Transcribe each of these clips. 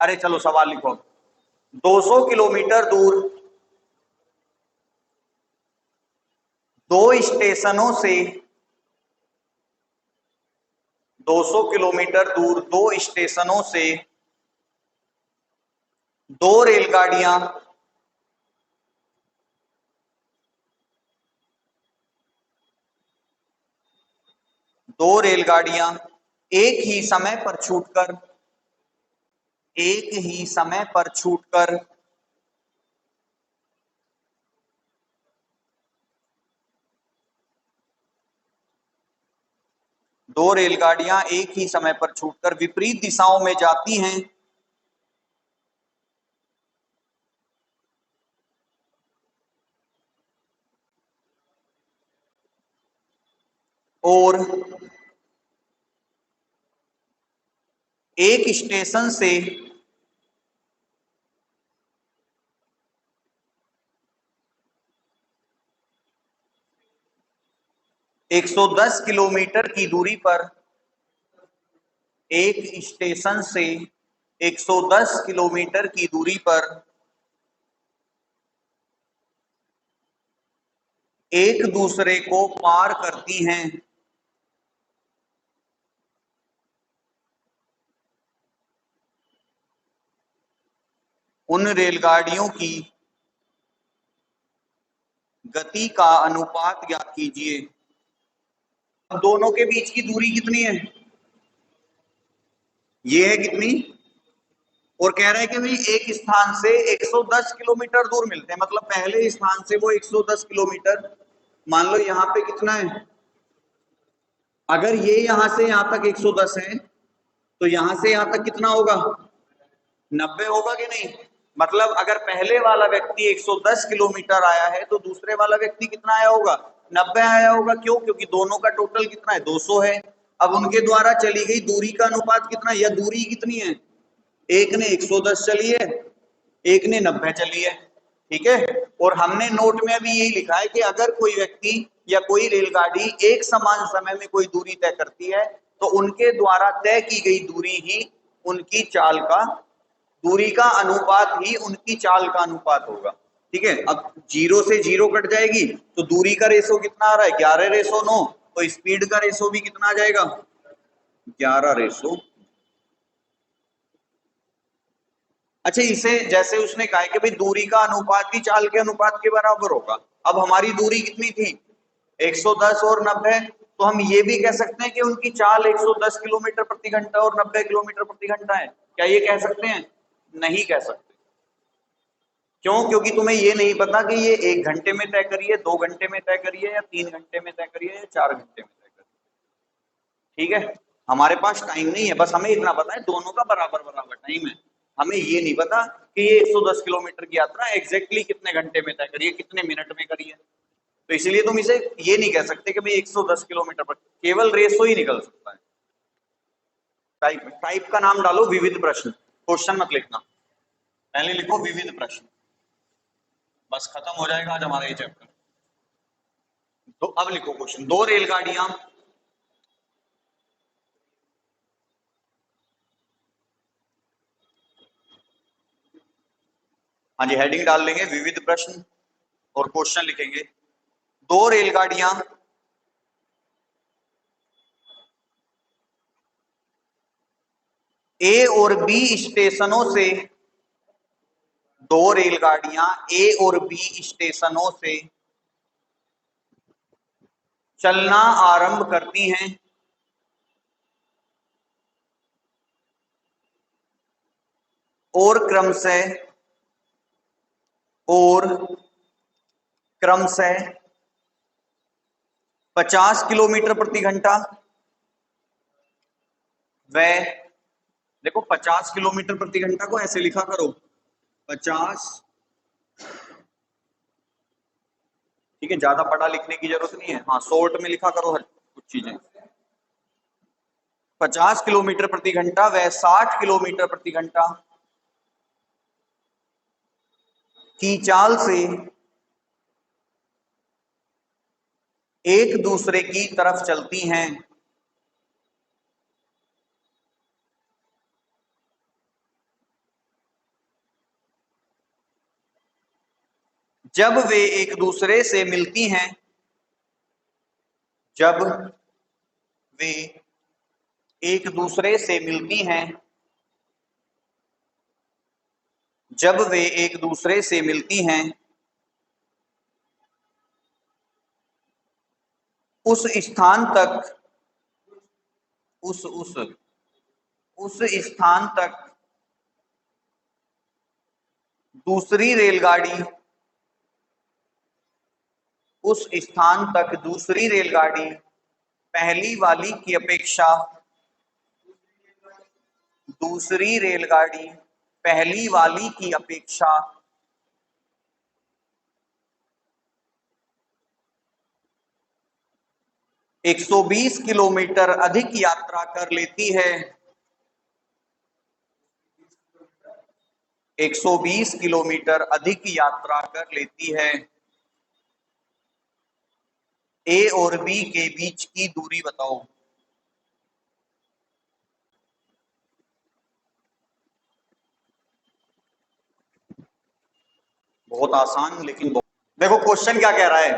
अरे चलो सवाल लिखो। 200 किलोमीटर दूर दो स्टेशनों से 200 किलोमीटर दूर दो स्टेशनों से दो रेलगाड़ियां एक ही समय पर छूटकर एक ही समय पर छूटकर दो रेलगाड़ियां एक ही समय पर छूटकर विपरीत दिशाओं में जाती हैं और एक स्टेशन से 110 किलोमीटर की दूरी पर एक स्टेशन से 110 किलोमीटर की दूरी पर एक दूसरे को पार करती हैं। उन रेलगाड़ियों की गति का अनुपात ज्ञात कीजिए। दोनों के बीच की दूरी कितनी है? ये है कितनी? और कह रहा है कि भाई एक स्थान से 110 किलोमीटर दूर मिलते हैं, मतलब पहले स्थान से वो 110 किलोमीटर। मान लो यहाँ पे कितना है, अगर ये यहां से यहां तक 110 है तो यहां से यहां तक कितना होगा? 90 होगा कि नहीं? मतलब अगर पहले वाला व्यक्ति 110 किलोमीटर आया है तो दूसरे वाला व्यक्ति कितना आया होगा? 90 आया होगा। क्यों? क्योंकि दोनों का टोटल कितना है? 200 है। अब उनके द्वारा चली गई दूरी का अनुपात कितना है, या दूरी कितनी है? एक ने 110 चली है, एक ने 90 चली है। ठीक है। और हमने नोट में अभी यही लिखा है कि अगर कोई व्यक्ति या कोई रेलगाड़ी एक समान समय में कोई दूरी तय करती है तो उनके द्वारा तय की गई दूरी ही उनकी चाल का दूरी का अनुपात ही उनकी चाल का अनुपात होगा। ठीक है। अब 0 से 0 कट जाएगी तो दूरी का रेशो कितना आ रहा है? 11:9। तो स्पीड का रेशो भी कितना आ जाएगा? 11:। अच्छा, इसे जैसे उसने कहा कि भाई दूरी का अनुपात ही चाल के अनुपात के बराबर होगा। अब हमारी दूरी कितनी थी? 110 और 90। तो हम ये भी कह सकते हैं कि उनकी चाल 110 किलोमीटर प्रति घंटा और 90 किलोमीटर प्रति घंटा है। क्या ये कह सकते हैं? नहीं कह सकते। क्यों? क्योंकि तुम्हें ये नहीं पता कि ये 1 घंटे में तय करिए, 2 घंटे में तय करिए, या 3 घंटे में तय करिए, या 4 घंटे में तय करिए। ठीक है। हमारे पास टाइम नहीं है, बस हमें इतना पता है दोनों का बराबर बराबर टाइम है। हमें ये नहीं पता कि ये 110 किलोमीटर की यात्रा एग्जैक्टली कितने घंटे में तय करिए, कितने मिनट में करिए। तो इसलिए तुम इसे ये नहीं कह सकते कि भाई 110 किलोमीटर पर, केवल रेसो ही निकल सकता है। टाइप टाइप का नाम डालो विविध प्रश्न, क्वेश्चन मत लिखना, पहले लिखो विविध प्रश्न। बस खत्म हो जाएगा आज हमारा ये चैप्टर। तो अब लिखो क्वेश्चन। दो रेलगाड़ियां हाँ जी, हेडिंग डाल लेंगे विविध प्रश्न और क्वेश्चन लिखेंगे। दो रेलगाड़ियां ए और बी स्टेशनों से दो रेलगाड़ियां ए और बी स्टेशनों से चलना आरंभ करती हैं और और क्रमशः 50 किलोमीटर प्रति घंटा व देखो 50 किलोमीटर प्रति घंटा को ऐसे लिखा करो, 50। ठीक है, ज्यादा बड़ा लिखने की जरूरत नहीं है, हाँ शॉर्ट में लिखा करो हर कुछ चीजें। 50 किलोमीटर प्रति घंटा व 60 किलोमीटर प्रति घंटा की चाल से एक दूसरे की तरफ चलती हैं। जब वे एक दूसरे से मिलती हैं, जब वे एक दूसरे से मिलती हैं, जब वे एक दूसरे से मिलती हैं, उस स्थान तक, उस स्थान तक दूसरी रेलगाड़ी, उस स्थान तक दूसरी रेलगाड़ी पहली वाली की अपेक्षा, दूसरी रेलगाड़ी पहली वाली की अपेक्षा 120 किलोमीटर अधिक यात्रा कर लेती है, 120 किलोमीटर अधिक यात्रा कर लेती है। ए और बी के बीच की दूरी बताओ। बहुत आसान, लेकिन देखो क्वेश्चन क्या कह रहा है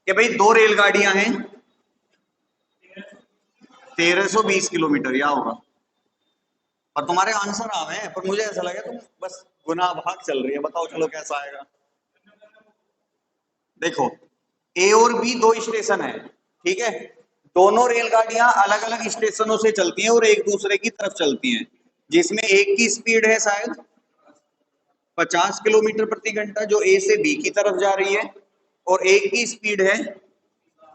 कि भाई दो रेलगाड़ियां हैं, 1320 किलोमीटर या होगा, और तुम्हारे आंसर आ हैं, पर मुझे ऐसा लगा तुम बस गुना भाग चल रही है। बताओ चलो कैसा आएगा। देखो ए और बी दो स्टेशन है, ठीक है, दोनों रेलगाड़ियां अलग अलग स्टेशनों से चलती हैं और एक दूसरे की तरफ चलती हैं, जिसमें एक की स्पीड है शायद 50 किलोमीटर प्रति घंटा जो ए से बी की तरफ जा रही है, और एक की स्पीड है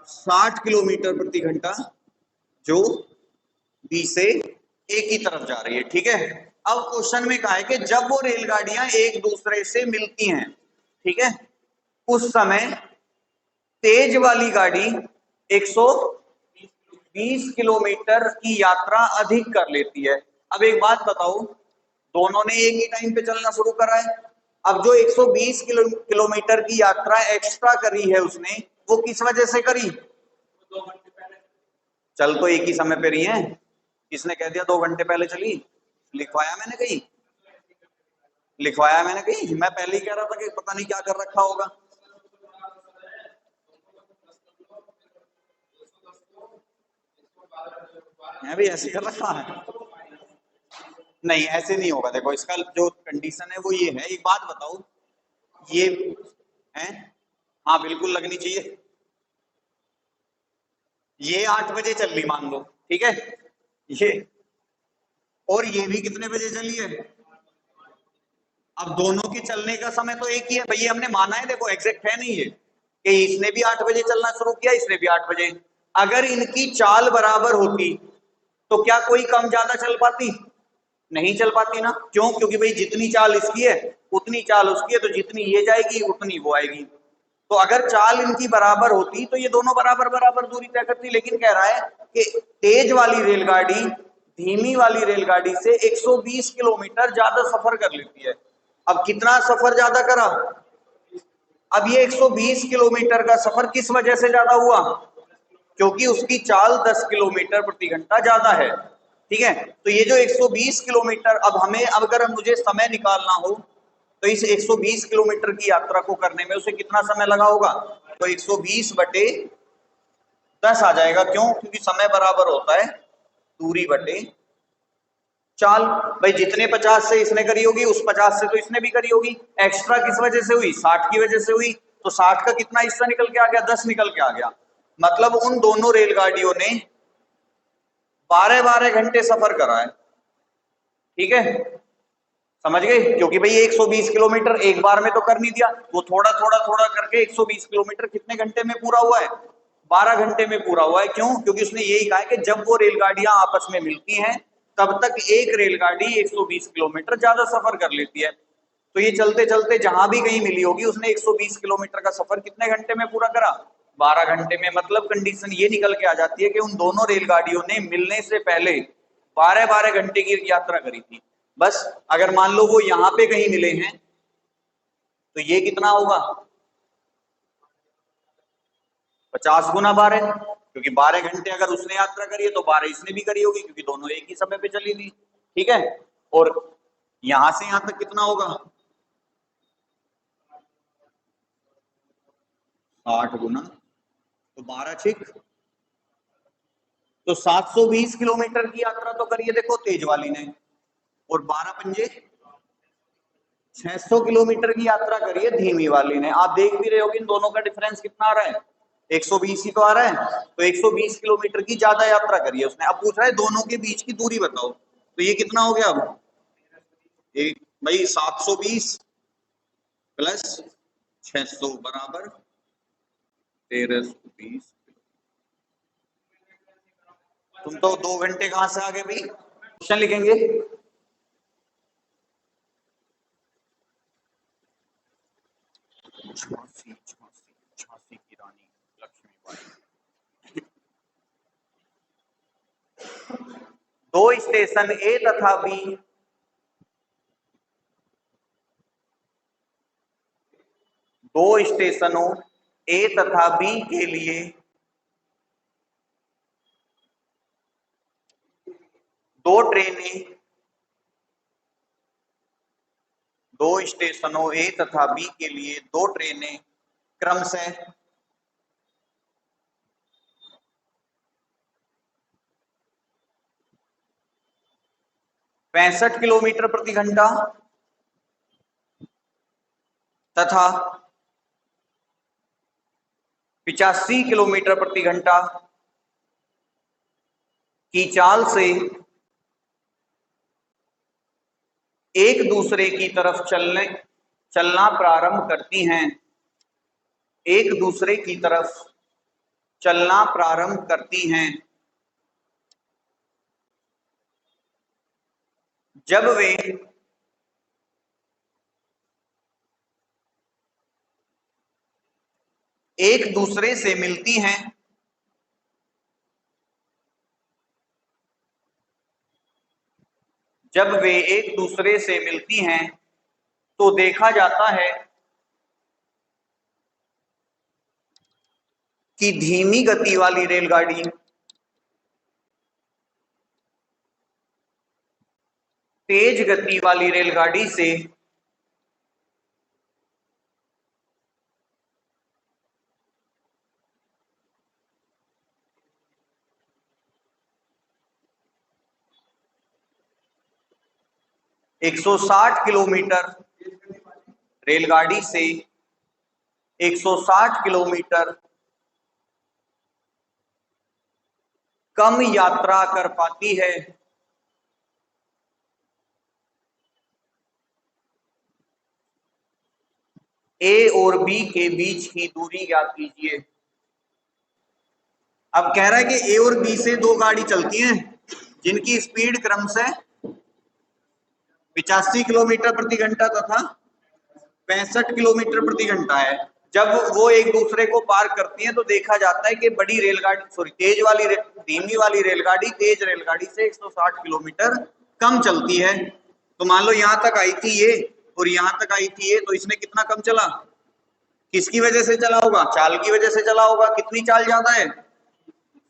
60 किलोमीटर प्रति घंटा जो बी से ए की तरफ जा रही है, ठीक है। अब क्वेश्चन में कहा है कि जब वो रेलगाड़ियां एक दूसरे से मिलती हैं, ठीक है, उस समय तेज वाली गाड़ी 120 किलोमीटर की यात्रा अधिक कर लेती है। अब एक बात बताओ, दोनों ने एक ही टाइम पे चलना शुरू करा है। अब जो 120 किलोमीटर की यात्रा एक्स्ट्रा करी है उसने, वो किस वजह से करी? चल तो एक ही समय पे रही है, किसने कह दिया 2 घंटे पहले चली? लिखवाया मैंने कहीं? लिखवाया मैंने कहीं? मैं पहले ही कह रहा था कि पता नहीं क्या कर रखा होगा। मैं भी ऐसे कर रखा है? नहीं ऐसे नहीं होगा। देखो इसका जो कंडीशन है वो ये है, एक बात बताओ, ये है, हाँ बिल्कुल लगनी चाहिए। ये 8 बजे चल रही मान लो, ठीक है, ये, और ये भी कितने बजे चली है? अब दोनों के चलने का समय तो एक ही है भैया, हमने माना है, देखो एग्जैक्ट है नहीं ये कि इसने भी 8 बजे चलना शुरू किया, इसने भी 8 बजे। अगर इनकी चाल बराबर होती तो क्या कोई कम ज्यादा चल पाती? नहीं चल पाती ना। क्यों? क्योंकि भाई जितनी चाल इसकी है उतनी चाल उसकी है, तो जितनी ये जाएगी उतनी वो आएगी। तो अगर चाल इनकी बराबर होती तो ये दोनों बराबर बराबर दूरी तय करती। लेकिन कह रहा है कि तेज वाली रेलगाड़ी धीमी वाली रेलगाड़ी से 120 किलोमीटर ज्यादा सफर कर लेती है। अब कितना सफर ज्यादा करा? अब ये 120 किलोमीटर का सफर किस वजह से ज्यादा हुआ? क्योंकि उसकी चाल 10 किलोमीटर प्रति घंटा ज्यादा है, ठीक है। तो ये जो 120 किलोमीटर, अब हमें, अब अगर मुझे समय निकालना हो तो इस 120 किलोमीटर की यात्रा को करने में उसे कितना समय लगा होगा? तो 120 बटे 10 आ जाएगा। क्यों? क्योंकि समय बराबर होता है दूरी बटे चाल। भाई जितने 50 से इसने करी होगी उस 50 से तो इसने भी करी होगी। एक्स्ट्रा किस वजह से हुई? 60 की वजह से हुई। तो 60 का कितना हिस्सा निकल के आ गया? 10 निकल के आ गया। मतलब उन दोनों रेलगाड़ियों ने 12-12 घंटे सफर करा है, ठीक है, समझ गए? क्योंकि भाई 120 किलोमीटर एक बार में तो कर नहीं दिया, वो थोड़ा थोड़ा थोड़ा करके 120 किलोमीटर कितने घंटे में पूरा हुआ है? 12 घंटे में पूरा हुआ है। क्यों? क्योंकि उसने यही कहा है कि जब वो रेलगाड़ियां आपस में मिलती हैं तब तक एक रेलगाड़ी 120 किलोमीटर ज्यादा सफर कर लेती है। तो ये चलते चलते जहां भी कहीं मिली होगी उसने 120 किलोमीटर का सफर कितने घंटे में पूरा करा? 12 घंटे में। मतलब कंडीशन ये निकल के आ जाती है कि उन दोनों रेलगाड़ियों ने मिलने से पहले 12-12 घंटे की यात्रा करी थी। बस अगर मान लो वो यहां पे कहीं मिले हैं तो ये कितना होगा? 50 गुना 12, क्योंकि 12 घंटे अगर उसने यात्रा करी है तो 12 इसने भी करी होगी, क्योंकि दोनों एक ही समय पे चली थी, ठीक है। और यहां से यहां तक कितना होगा? 8 गुना तो 12 छिक तो 720 किलोमीटर की यात्रा तो करिए देखो तेज वाली ने, और 12 पंजे 600 किलोमीटर की यात्रा करिए धीमी वाली ने। आप देख भी रहे हो कि इन दोनों का डिफरेंस कितना आ रहा है, 120 ही तो आ रहा है। तो 120 किलोमीटर की ज्यादा यात्रा करिए उसने। अब पूछ रहा है दोनों के बीच की दूरी बताओ, तो ये कितना हो गया अब एक भाई 720 प्लस 600 बराबर 1320। तुम तो 2 घंटे कहां से आ गए भाई। क्वेश्चन लिखेंगे, झांसी झांसी झांसी की रानी लक्ष्मीबाई। दो स्टेशन ए तथा बी, दो स्टेशनों ए तथा बी के लिए दो ट्रेनें, दो स्टेशनों ए तथा बी के लिए दो ट्रेनें क्रमशः 65 किलोमीटर प्रति घंटा तथा 85 किलोमीटर प्रति घंटा की चाल से एक दूसरे की तरफ चलना प्रारंभ करती हैं, एक दूसरे की तरफ चलना प्रारंभ करती हैं जब वे एक दूसरे से मिलती हैं, जब वे एक दूसरे से मिलती हैं तो देखा जाता है कि धीमी गति वाली रेलगाड़ी तेज गति वाली रेलगाड़ी से एक 160 किलोमीटर रेलगाड़ी से 160 किलोमीटर कम यात्रा कर पाती है। ए और बी के बीच की दूरी ज्ञात कीजिए। अब कह रहा है कि ए और बी से दो गाड़ी चलती हैं जिनकी स्पीड क्रमशः 85 किलोमीटर प्रति घंटा तथा 65 किलोमीटर प्रति घंटा है। जब वो एक दूसरे को पार करती हैं तो देखा जाता है कि बड़ी रेलगाड़ी सॉरी धीमी वाली रेलगाड़ी तेज रेलगाड़ी से 160 किलोमीटर कम चलती है। तो मान लो यहां तक आई थी ये और यहां तक आई थी ये, तो इसने कितना कम चला, किसकी वजह से चला होगा, चाल की वजह से चला होगा। कितनी चाल ज्यादा है,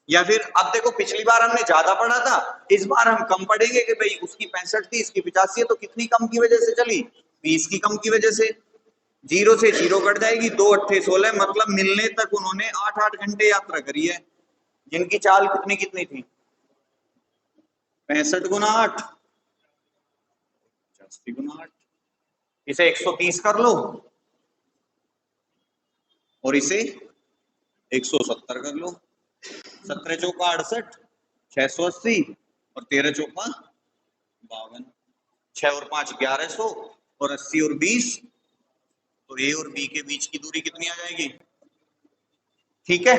या फिर अब देखो पिछली बार हमने ज्यादा पढ़ा था, इस बार हम कम पढ़ेंगे कि भाई उसकी 65 थी इसकी 85 है, तो कितनी कम की वजह से चली, 20 की कम की वजह से। जीरो से जीरो कट जाएगी, 2 अट्ठे 16, मतलब मिलने तक उन्होंने 8-8 घंटे यात्रा करी है, जिनकी चाल कितनी कितनी थी 65 गुना 8 85 गुना 8। इसे 130 कर लो और इसे 170 कर लो। 17 चौका 68, 680 और 13 चौका 52, 6 और 5 1100 और 80 और 20, तो ए और बी के बीच की दूरी कितनी आ जाएगी। ठीक है।